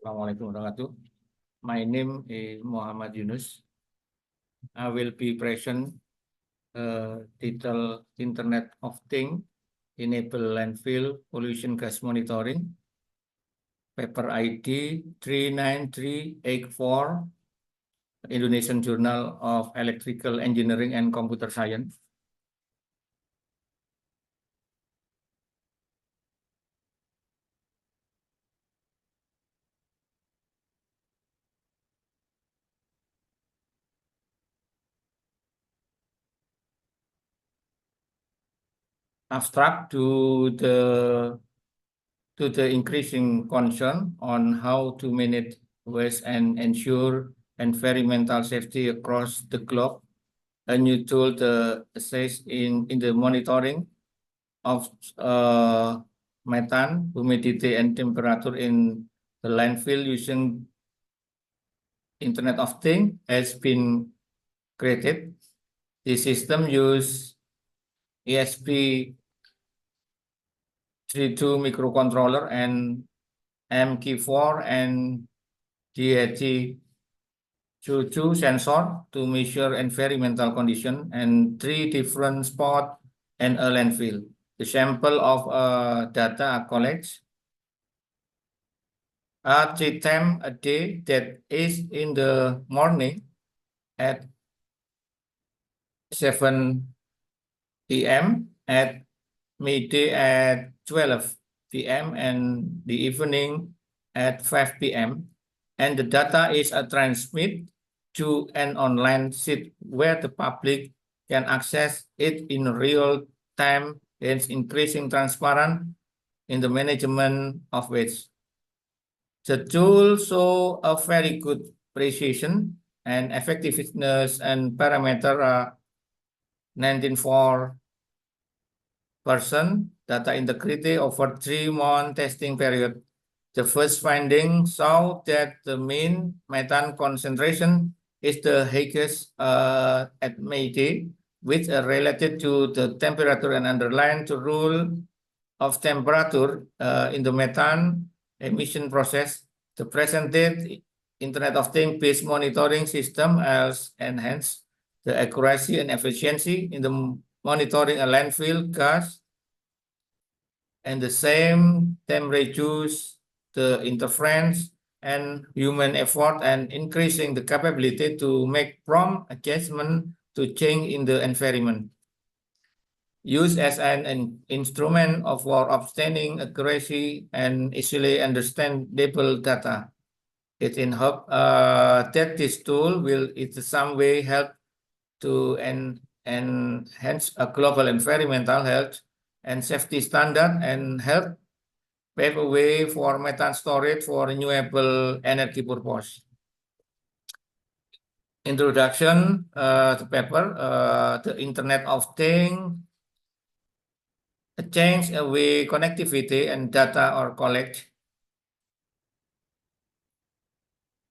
Assalamualaikum warahmatullahi wabarakatuh. My name is Muhammad Yunus. I will be present title Internet of Things, Enable Landfill Pollution Gas Monitoring, paper ID 39384, Indonesian Journal of Electrical Engineering and Computer Science. Abstract to the increasing concern on how to manage waste and ensure environmental safety across the globe. A new tool to assess in the monitoring of methane, humidity, and temperature in the landfill using Internet of Things has been created. The system uses ESP32 microcontroller and MK4 and DHT22 sensor to measure environmental condition and 3 different spots and a landfill. The sample of data are collected at 3 times a day, that is in the morning at 7 p.m., at midday at 12 p.m., and the evening at 5 p.m. And the data is transmitted to an online site where the public can access it in real time, hence increasing transparency in the management of waste. The tool shows a very good precision and effectiveness, and parameter are 94% data integrity over 3-month testing period. The first finding show that the mean methane concentration is the highest at May, which are related to the temperature and underline the rule of temperature in the methane emission process. The presented Internet of Things based monitoring system has enhanced the accuracy and efficiency in the monitoring a landfill gas, and the same time reduce the interference and human effort, and increasing the capability to make prompt adjustment to change in the environment. Used as an instrument for obtaining accuracy and easily understandable data. It in hope that this tool will in some way help to enhance a global environmental health and safety standard, and help pave a way for methane storage for renewable energy purpose. Introduction to paper, the Internet of Things, change the way connectivity and data are collected.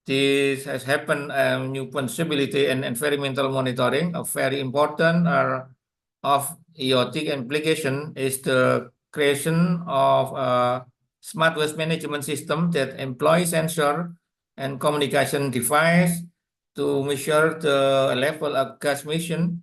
This has happened new possibility and environmental monitoring. A very important of IoT application is the creation of a smart waste management system that employs sensor and communication device to measure the level of gas emission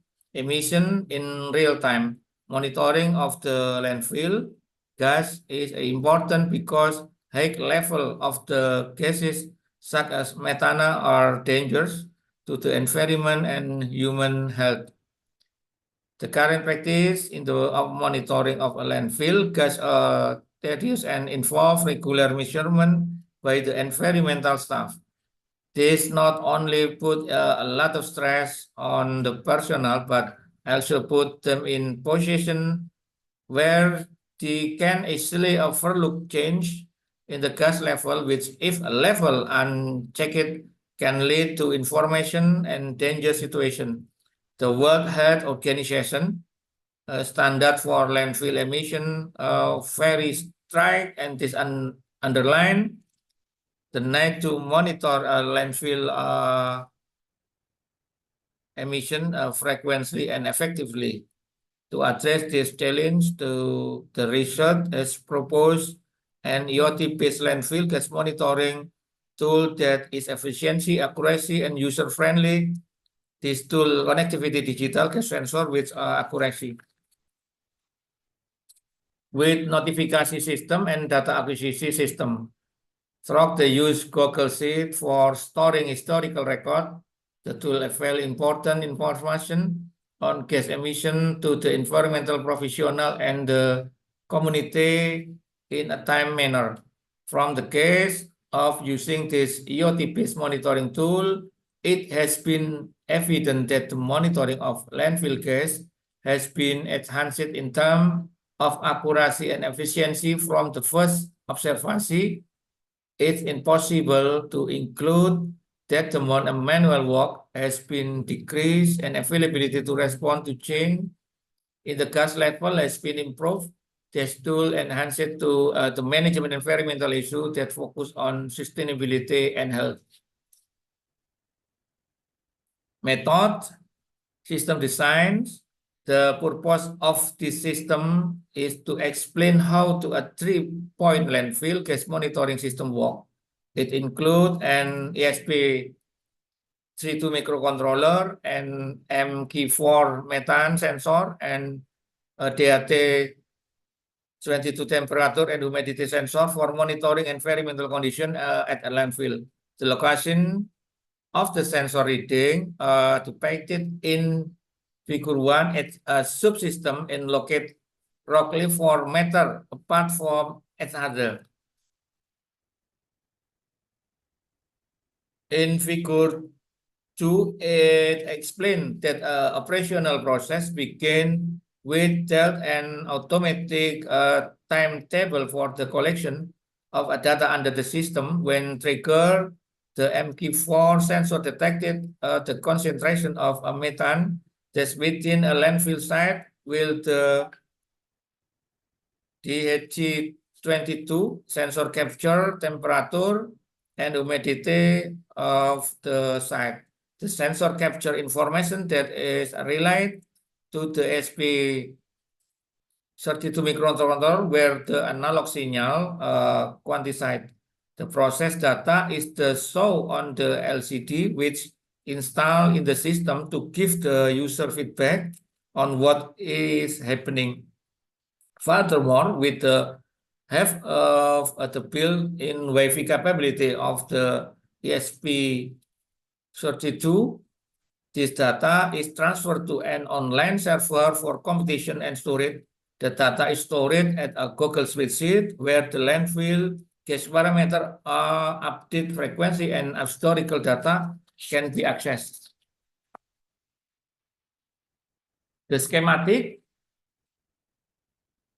in real time. Monitoring of the landfill gas is important because high level of the gases such as methane are dangerous to the environment and human health. The current practice in the monitoring of a landfill gas tedious and involve regular measurement by the environmental staff. This not only put a lot of stress on the personnel, but also put them in position where they can easily overlook change in the gas level, which if a level unchecked can lead to information and danger situation. The World Health Organization standard for landfill emission very strict, and this underline the need to monitor landfill emission frequently and effectively. To address this challenge, the research has proposed an IoT-based landfill gas monitoring tool that is efficiency, accuracy, and user-friendly. This tool connectivity digital gas sensor with accuracy. With notification system and data acquisition system. Through the use Google Sheet for storing historical record, the tool avails important information on gas emission to the environmental professional and the community in a time manner. From the case of using this IoT-based monitoring tool, it has been evident that the monitoring of landfill gas has been enhanced in terms of accuracy and efficiency from the first observation. It's impossible to include that the amount of manual work has been decreased and availability to respond to change in the gas level has been improved. This tool enhanced to the management environmental issue that focus on sustainability and health. Method, system designs. The purpose of this system is to explain how to a 3-point landfill gas monitoring system work. It includes an ESP32 microcontroller and MK4 methane sensor and a DAT22 temperature and humidity sensor for monitoring environmental condition at a landfill. The location of the sensor reading depicted in Figure 1 at a subsystem and located roughly 4 meters apart from each other. In Figure 2, it explains that operational process begin with an automatic timetable for the collection of data under the system. When triggered, the MK4 sensor detected the concentration of methane that's within a landfill site with the DHG22 sensor capture temperature and humidity of the site. The sensor capture information that is relayed to the ESP32 microcontroller where the analog signal quantified. The process data is the show on the LCD which installed in the system to give the user feedback on what is happening. Furthermore, with the half of the built-in Wi-Fi capability of the ESP32, this data is transferred to an online server for computation and storage. The data is stored at a Google spreadsheet where the landfill gas parameter, update frequency, and historical data can be accessed. The schematic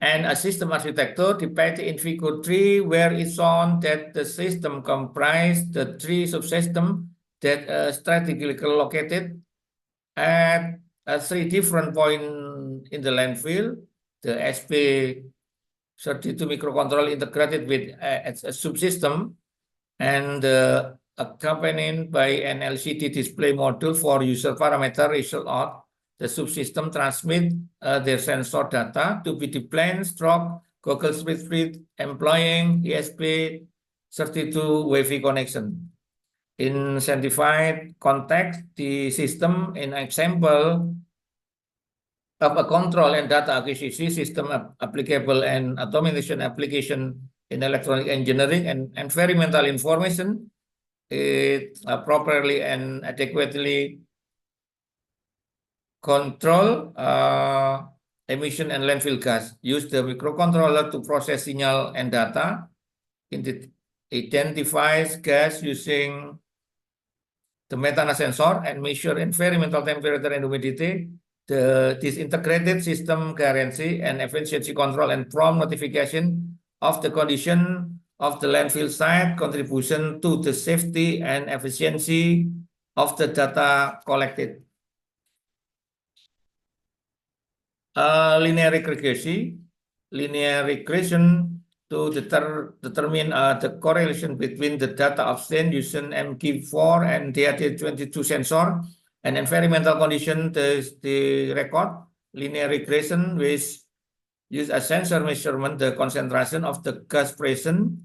and a system architecture depicted in Figure 3, where it's shown that the system comprises the 3 subsystems that are strategically located at 3 different points in the landfill. The ESP32 microcontroller integrated with a subsystem and accompanied by an LCD display module for user parameter result out. The subsystem transmit their sensor data to be displayed through Google spreadsheet employing ESP32 Wi-Fi connection. In simplified context, the system in example of a control and data acquisition system applicable and automation application in electronic engineering and environmental information, it properly and adequately control emission and landfill gas. Use the microcontroller to process signal and data. It identifies gas using the methane sensor and measure environmental temperature and humidity. This integrated system guarantee and efficiency control and prompt notification of the condition of the landfill site, contribution to the safety and efficiency of the data collected. Linear regression to determine the correlation between the data obtained using MK4 and DAT22 sensor and environmental condition. The record linear regression which use a sensor measurement the concentration of the gas present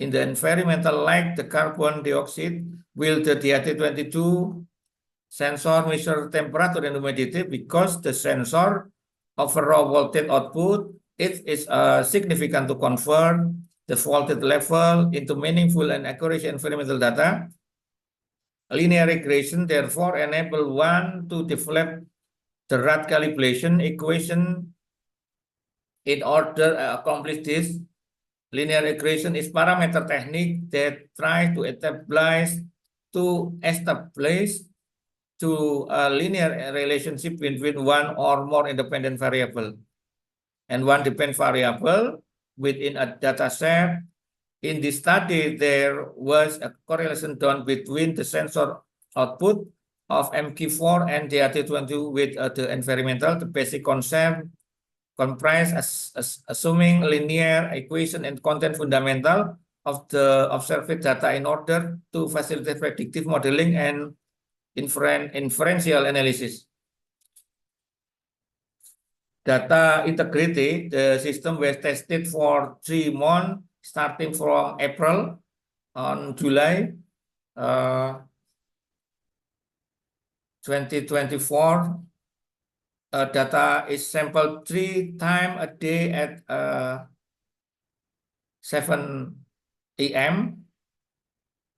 in the environmental like the carbon dioxide, will the DAT22 sensor measure temperature and humidity? Because the sensor of a raw voltage output, it is significant to convert the voltage level into meaningful and accurate environmental data. Linear regression therefore enable one to develop the right calibration equation in order to accomplish this. Linear regression is parameter technique that tries to establish a linear relationship between one or more independent variable and one dependent variable within a data set. In this study, there was a correlation done between the sensor output of MK4 and DAT22 with the environmental. The basic concept comprise assuming linear equation and content fundamental of the observed data in order to facilitate predictive modeling and inferential analysis. Data integrity, the system was tested for 3 months, starting from April on July 2024. Data is sampled 3 times a day at 7 a.m.,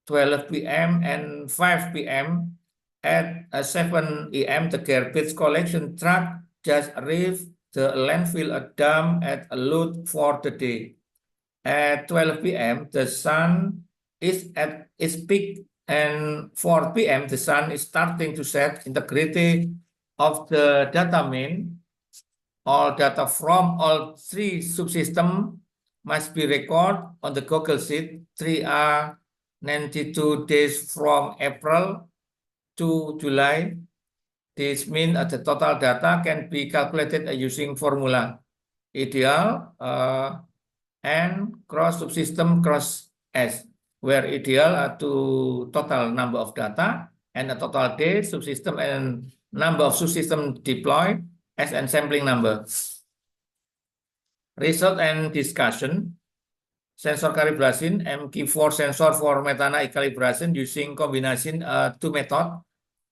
12 p.m., and 5 p.m. At 7 a.m., the garbage collection truck just arrived the landfill dump at a load for the day. At 12 p.m., the sun is at its peak, and 4 p.m., the sun is starting to set. Integrity of the data mean, all data from all 3 subsystems must be recorded on the Google Sheet. 3 92 days from April to July. This means the total data can be calculated using formula ideal and cross subsystem cross S, where ideal to total number of data and the total day subsystem and number of subsystem deployed as and sampling number. Result and discussion. Sensor calibration, MK4 sensor for methane calibration using combination 2 methods.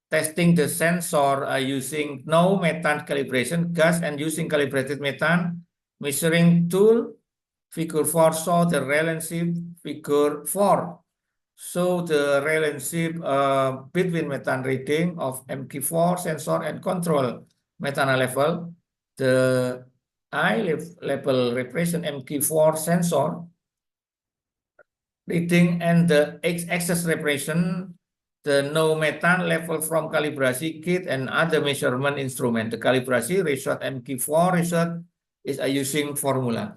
Testing the sensor using no methane calibration gas and using calibrated methane measuring tool. Figure 4 show the relationship. Figure 4 show the relationship between methane reading of MK4 sensor and control methane level. The eye level represent MK4 sensor reading and the x-axis represent the no methane level from calibrasi kit and other measurement instrument. The calibrasi result MK4 result is using formula.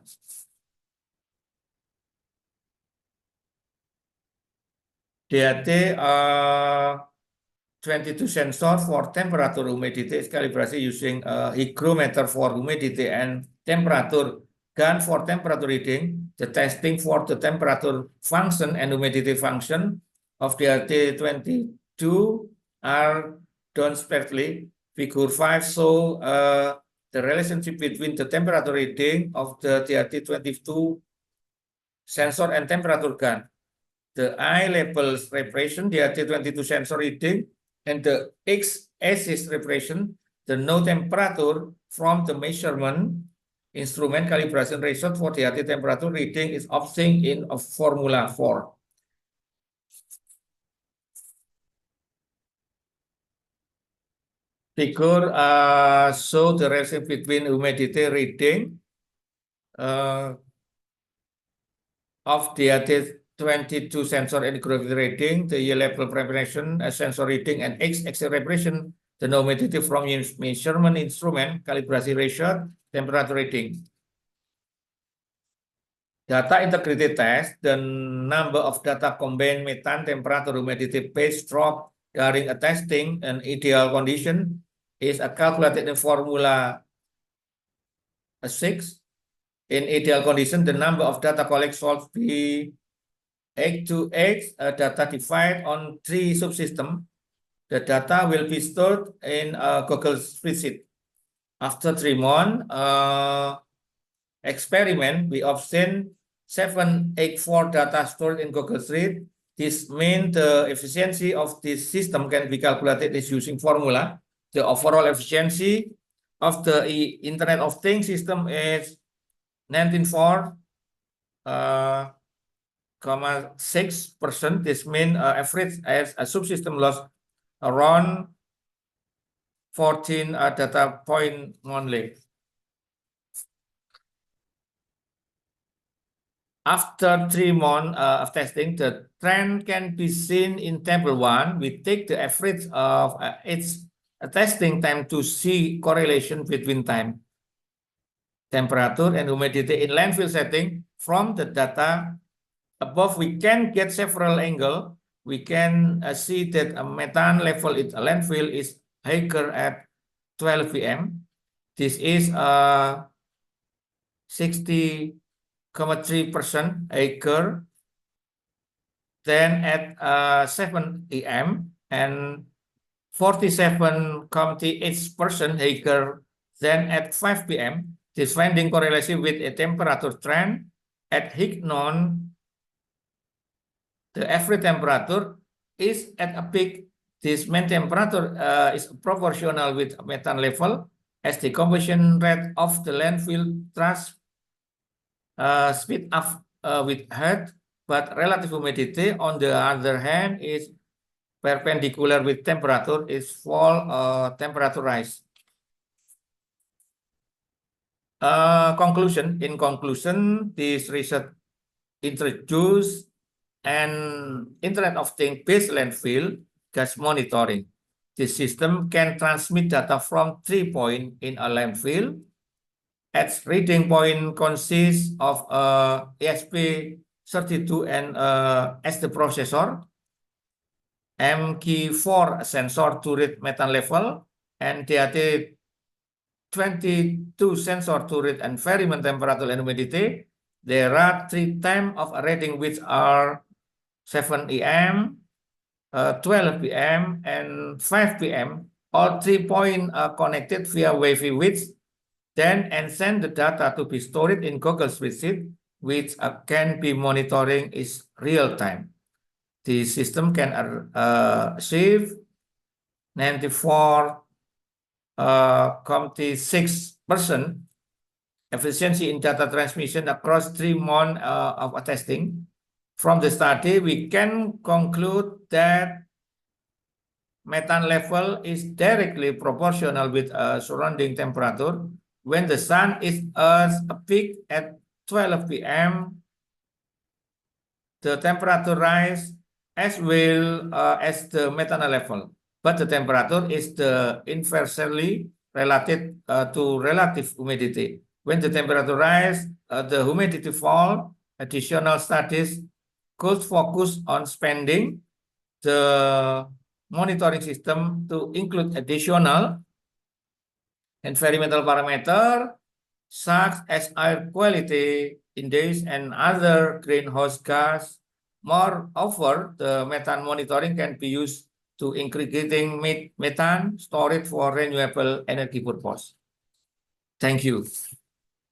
DAT 22 sensor for temperature humidity is calibrasi using hygrometer for humidity and temperature gun for temperature reading. The testing for the temperature function and humidity function of DAT22 are done separately. Figure 5 show the relationship between the temperature reading of the DAT22 sensor and temperature gun. The eye labels represent DAT22 sensor reading and the x-axis represent the no temperature from the measurement instrument. Calibration result for DAT temperature reading is obtained in a formula 4. Figure show the relationship between humidity reading of DAT22 sensor and gravity reading, the level preparation sensor reading, and x-axis represent the humidity from measurement instrument. Calibrasi result temperature reading. Data integrity test, the number of data combined methane temperature humidity phase drop during a testing and ideal condition is calculated in formula 6. In ideal condition, the number of data collect should be 8 to 8 data divided on 3 subsystems. The data will be stored in a Google spreadsheet. After 3 months experiment, we obtain 784 data stored in Google Street. This means the efficiency of this system can be calculated is using formula. The overall efficiency of the Internet of Things system is 94.6%. This means average as a subsystem loss around 14 data point only. After 3 months of testing, the trend can be seen in table 1. We take the average of its testing time to see correlation between time, temperature, and humidity in landfill setting. From the data above, we can get several angles. We can see that a methane level in a landfill is higher at 12 p.m. This is 60.3% higher than at 7 a.m. and 47.8% higher than at 5 p.m. This finding correlation with a temperature trend at high noon. The average temperature is at a peak. This mean temperature is proportional with methane level as the combustion rate of the landfill trash speed up with heat, but relative humidity on the other hand is perpendicular with temperature is fall temperature rise. Conclusion. In conclusion, this research introduced an Internet of Things based landfill gas monitoring. This system can transmit data from 3 points in a landfill. Its reading point consists of ESP32 and as the processor, MQ4 sensor to read methane level, and DAT22 sensor to read environment temperature and humidity. There are 3 times of reading which are 7 a.m., 12 p.m., and 5 p.m. All 3 points are connected via Wi-Fi, which then and send the data to be stored in Google spreadsheet, which can be monitoring is real time. The system can achieve 94.6% efficiency in data transmission across 3 months of testing. From the study, we can conclude that methane level is directly proportional with surrounding temperature. When the sun is a peak at 12 p.m., the temperature rise as well as the methane level, but the temperature is inversely related to relative humidity. When the temperature rise, the humidity fall. Additional studies could focus on spending the monitoring system to include additional environmental parameter such as air quality index and other greenhouse gas. Moreover, the methane monitoring can be used to increasing methane storage for renewable energy purpose. Thank you.